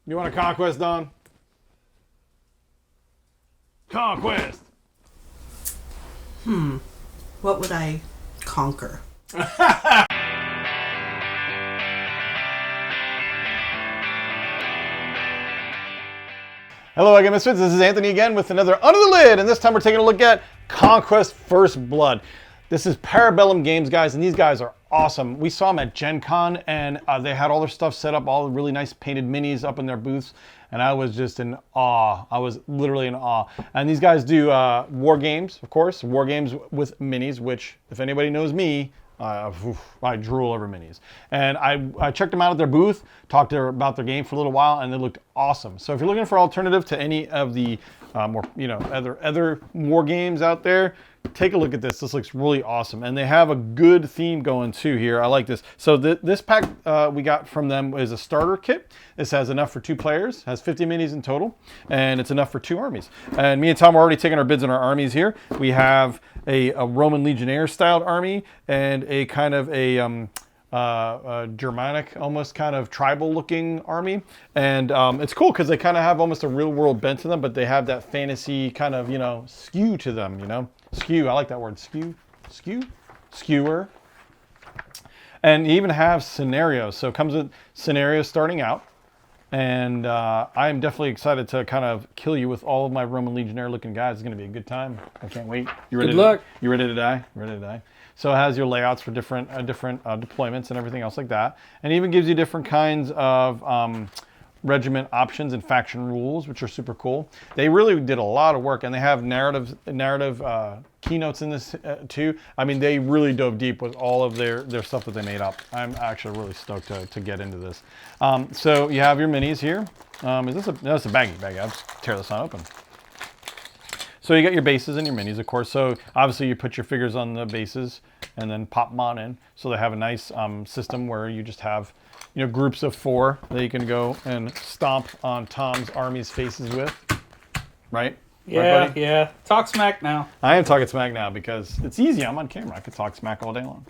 You want a conquest, Don? Conquest! What would I conquer? Hello, Wargame Misfits. This is Anthony again with another Under the Lid, and this time we're taking a look at Conquest First Blood. This is Bellum Games, guys, and these guys are awesome. We saw them at Gen Con, and they had all their stuff set up, all the really nice painted minis up in their booths, and I was just in awe. I was literally in awe. And these guys do war games, of course, war games with minis, which, if anybody knows me, I drool over minis. And I checked them out at their booth, talked to about their game for a little while, and they looked awesome. So if you're looking for alternative to any of the more, other war games out there, take a look at this. This looks really awesome. And they have a good theme going too here. I like this. So this pack we got from them is a starter kit. This has enough for 2 players, has 50 minis in total, and it's enough for 2 armies. And me and Tom are already taking our bids on our armies here. We have a Roman Legionnaire styled army and a kind of a Germanic, almost kind of tribal looking army. And it's cool because they kind of have almost a real world bent to them, but they have that fantasy kind of, skew to them, Skew, I like that word, skewer. And you even have scenarios. So it comes with scenarios starting out. And I am definitely excited to kind of kill you with all of my Roman Legionnaire looking guys. It's going to be a good time. I can't wait. You ready? Good luck. You ready to die? Ready to die? So it has your layouts for different deployments and everything else like that. And it even gives you different kinds of regiment options and faction rules, which are super cool. They really did a lot of work, and they have narrative keynotes in this too. I mean, they really dove deep with all of their stuff that they made up. I'm actually really stoked to get into this. So you have your minis here. Is this that's a baggie? I'll just tear this on open. So you got your bases and your minis, of course. So obviously you put your figures on the bases and then pop them on in. So they have a nice system where you just have groups of 4 that you can go and stomp on Tom's army's faces with, right? Yeah, right, buddy? yeah. Talk smack now. I am talking smack now because it's easy. I'm on camera. I could talk smack all day long.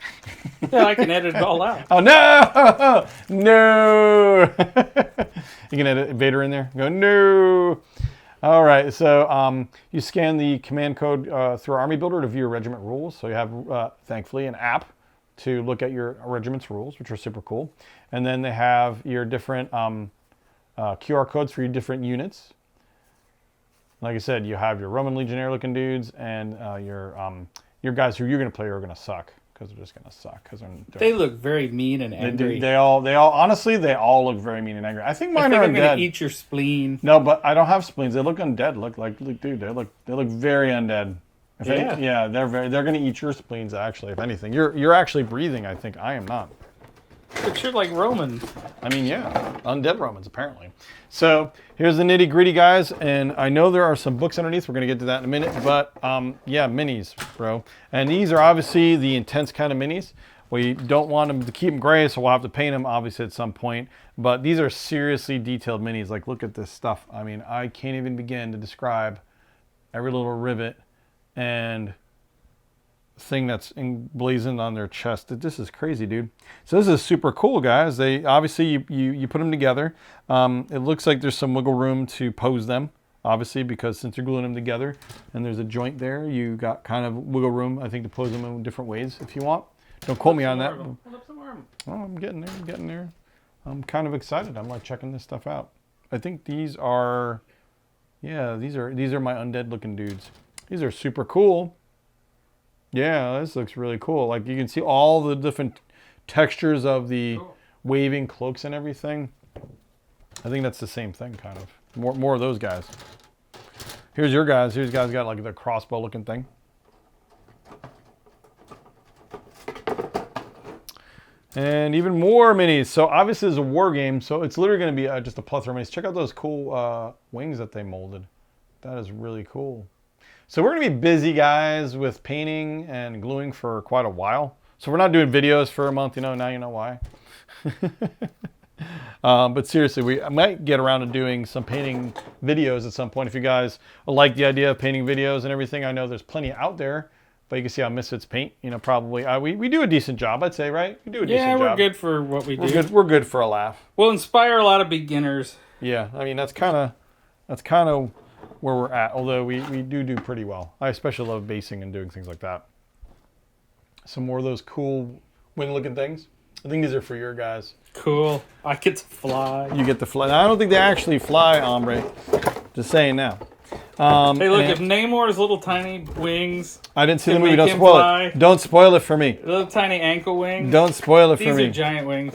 Yeah, I can edit it all out. Oh, no! No! You can edit Vader in there. Go, no! All right, so you scan the command code through Army Builder to view your regiment rules. So you have, thankfully, an app to look at your regiment's rules, which are super cool. And then they have your different QR codes for your different units. Like I said, you have your Roman Legionnaire looking dudes and your guys who you're going to play are going to suck because they're just going to suck because they look very mean and angry. They all honestly they all look very mean and angry. I think mine are undead. They're going to eat your spleen. No, but I don't have spleens. They look undead. Dude, they look very undead. They're going to eat your spleens. Actually, if anything, you're actually breathing. I think I am not. But you're like Roman. I mean, yeah, undead Romans apparently. So here's the nitty gritty, guys, and I know there are some books underneath. We're gonna get to that in a minute, but yeah, minis, bro. And these are obviously the intense kind of minis. We don't want them to keep them gray, so we'll have to paint them obviously at some point. But these are seriously detailed minis. Like, look at this stuff. I mean, I can't even begin to describe every little rivet and thing that's emblazoned on their chest. This is crazy, dude. So this is super cool, guys. They obviously you put them together. It looks like there's some wiggle room to pose them, obviously, because since you're gluing them together and there's a joint there, you got kind of wiggle room, I think, to pose them in different ways if you want. Don't quote me on that. Oh, I'm getting there. I'm kind of excited. I'm like checking this stuff out. I think these are my undead looking dudes. These are super cool. Yeah, this looks really cool. Like, you can see all the different textures of the waving cloaks and everything. I think that's the same thing, kind of. More of those guys. Here's your guys. Here's guys got like the crossbow looking thing. And even more minis. So obviously it's a war game, so it's literally going to be just a plethora of minis. Check out those cool wings that they molded. That is really cool. So we're going to be busy, guys, with painting and gluing for quite a while. So we're not doing videos for a month, now you know why. But seriously, I might get around to doing some painting videos at some point. If you guys like the idea of painting videos and everything, I know there's plenty out there. But you can see how Misfits paint, probably. We do a decent job, I'd say, right? We do a decent job. Yeah, we're good for what we do. We're good for a laugh. We'll inspire a lot of beginners. Yeah, I mean, that's kind of where we're at, although we do pretty well. I especially love basing and doing things like that. Some more of those cool wing-looking things. I think these are for your guys. Cool. I get to fly. You get to fly. Now, I don't think they actually fly, Ombre. Just saying now. Hey, look, if Namor's little tiny wings... I didn't see the can movie. make Don't him spoil fly. it. Don't spoil it for me. Little tiny ankle wings. Don't spoil it for These me. are giant wings.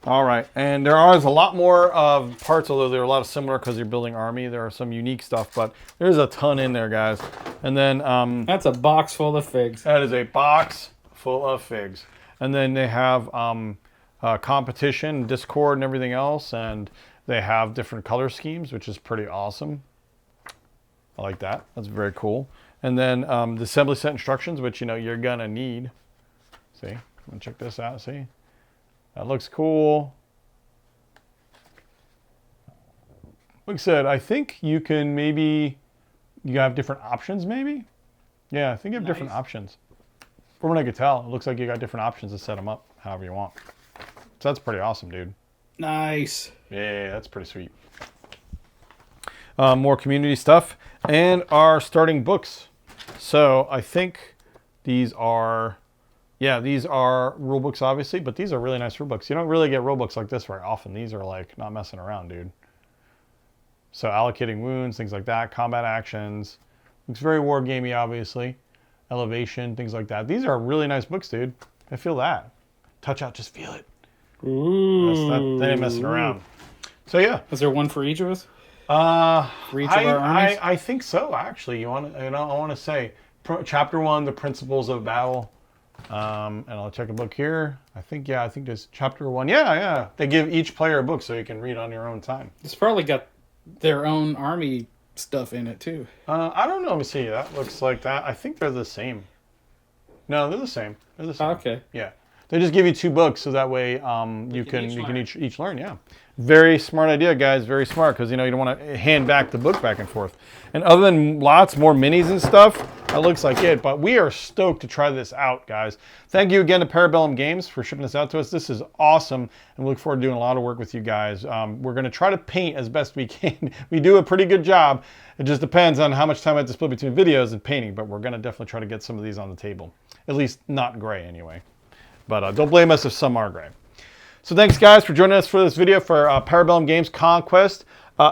All right, and there are a lot more of parts, although there are a lot of similar because you're building army. There are some unique stuff, but there's a ton in there, guys. And then That's a box full of figs. that is a box full of figs. And then they have competition, Discord, and everything else, and they have different color schemes, which is pretty awesome. I like that. That's very cool. And then the assembly set instructions, which you're gonna need. See, I'm gonna check this out. See. That looks cool. Like I said, I think you can you have different options maybe? Yeah, I think you have different options. From what I could tell, it looks like you got different options to set them up however you want. So that's pretty awesome, dude. Nice. Yeah, that's pretty sweet. More community stuff and our starting books. So I think these are... Yeah, these are rule books, obviously, but these are really nice rule books. You don't really get rule books like this very often. These are like not messing around, dude. So allocating wounds, things like that, combat actions. Looks very wargamey, obviously. Elevation, things like that. These are really nice books, dude. I feel that. Touch out, just feel it. Ooh. They ain't messing around. So yeah. Is there one for each of us? For each of our armies? I think so, actually. I want to say chapter 1, the principles of battle. And I'll check a book here. I think there's chapter 1. Yeah. They give each player a book so you can read on your own time. It's probably got their own army stuff in it too. I don't know. Let me see. That looks like that. I think they're the same. No, they're the same. They're the same. Okay. Yeah. They just give you 2 books so that way you can each learn. Yeah. Very smart idea, guys. Very smart, because you don't want to hand back the book back and forth. And other than lots more minis and stuff, that looks like it. But we are stoked to try this out, guys. Thank you again to Bellum Games for shipping this out to us. This is awesome, and we look forward to doing a lot of work with you guys. We're going to try to paint as best we can. We do a pretty good job. It just depends on how much time I have to split between videos and painting, but we're going to definitely try to get some of these on the table. At least not gray, anyway. But don't blame us if some are gray. So thanks, guys, for joining us for this video for Bellum Games Conquest.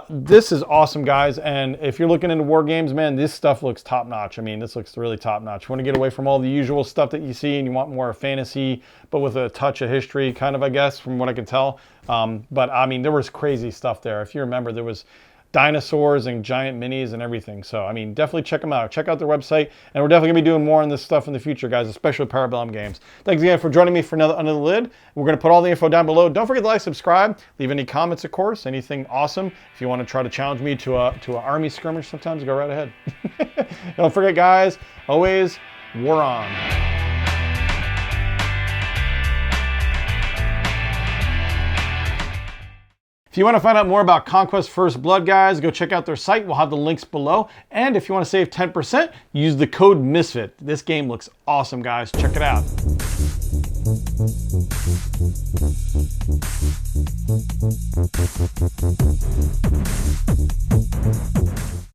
This is awesome, guys, and if you're looking into war games, man, this stuff looks top-notch. I mean, this looks really top-notch. You want to get away from all the usual stuff that you see, and you want more fantasy, but with a touch of history, kind of, I guess, from what I can tell. But, I mean, there was crazy stuff there. If you remember, there was dinosaurs and giant minis and everything. So, I mean, definitely check them out. Check out their website, and we're definitely going to be doing more on this stuff in the future, guys, especially with Bellum Games. Thanks again for joining me for another Under the Lid. We're going to put all the info down below. Don't forget to like, subscribe, leave any comments, of course, anything awesome. If you want to try to challenge me to an army skirmish sometimes, go right ahead. Don't forget, guys, always war on. If you want to find out more about Conquest First Blood, guys, go check out their site. We'll have the links below. And if you want to save 10%, use the code MISFIT. This game looks awesome, guys. Check it out.